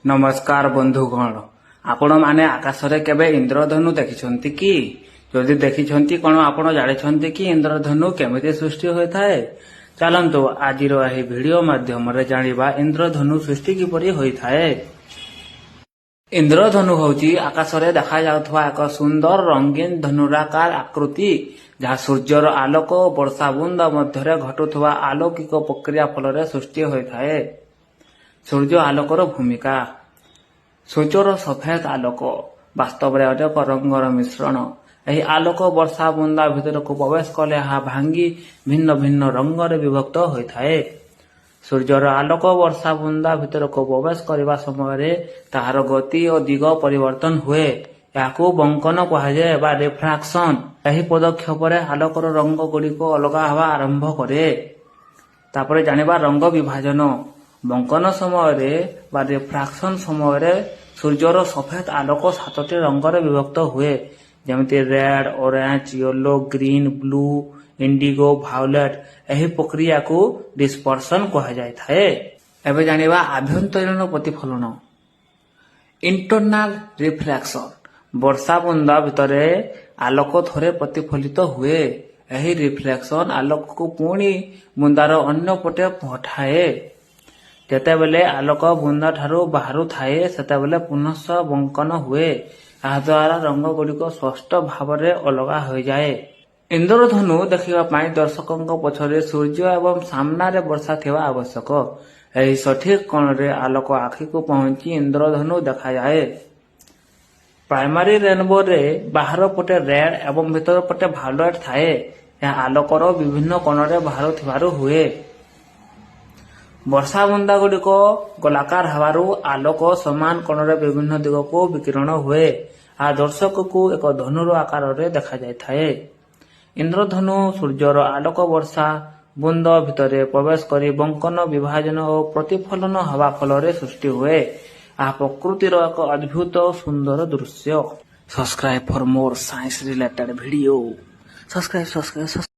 नमस्कार बंधुगण, आपण माने आकाशरे केबे इंद्रधनु देखिछंती कि? जदि देखिछंती कोन आपण जानिछंती कि इंद्रधनु केमिति सृष्टि होइथाय? चलंतु आजिर एही वीडियो माध्यम रे जानिबा इंद्रधनु सृष्टि किपरि होइथाय। इंद्रधनु होची आकाशरे देखा जाउथवा एक सुंदर रंगीन धनुराकार आकृति जहाँ सूर्यर आलोक और वर्षा बुंद मध्य घटुवा आलौकिक प्रक्रिया फल सृष्टि होइथाय। सूर्य आलोकर भूमिका। सूर्यर सफेद आलोक वास्तव में अनेक रंगर मिश्रण। यही आलोक वर्षा बुंदा भितर को प्रवेश कले यहाँ भांगी भिन्न भिन्न रंगर विभक्त होइथाय। सूर्यर आलोक वर्षा बुंदा भितर को प्रवेश करने समय ताहार गति और दिग परिवर्तन हुए। याकू बंकन कहुए बा रिफ्राक्शन। यही पदक्षेप आलोकर रंग गुड़िक अलग हवा आरंभ करे। तापर जानिबा रंग विभाजन। बंकन समय बा रिफ्राक्शन समय सूर्यर सफेद आलोक 7टी रंगर विभक्त हुए, जमिति red, orange, yellow, green, blue, indigo, violet. यही प्रक्रिया को डिस्पर्सन कह जाए। एबे जानिबा आभ्यंतरीण प्रतिफलन। Internal reflection. वर्षा बुंदा भितरे आलोक थोड़े प्रतिफलित हुए। यही रिफ्लेक्शन आलोक को पुणी बुंदार अन्य पटे पठाए। जेतेबेले आलोक बुंदा ठारू बाहरु थाए सेतेबेले पुनः बंकन हुए। याद्वारा रंग गुड़िक स्पष्ट भाव में अलग हो जाए। इंद्रधनु देखा दर्शकों पछरे सूर्य एवं सामना रे वर्षा थिबा आवश्यक। यही सठिक कोण रे आलोक आखि को पहुंची इंद्रधनु देखा जाए। प्राइमरी रेनबो रे बाहर पटे रेड एवं भीतर पटे वायोलेट थाए। यह आलोकर विभिन्न कोण रे बाहर थिबारु हुए। वर्षा बुंदा गुड़िक गोलाकार हवारू आलोक समान कोण रे विभिन्न दिग को विकिरण हुए। आ दर्शक को एक धनुर आकार रे देखा जाए। इंद्रधनु सूर्यर आलोक वर्षा बुंद भितर प्रवेश करी बंकन विभाजन और प्रतिफलन हवा फल सृष्टि हुए। आ प्रकृतिर एक अद्भुत सुंदर दृश्य। Subscribe for more science related video. Subscribe.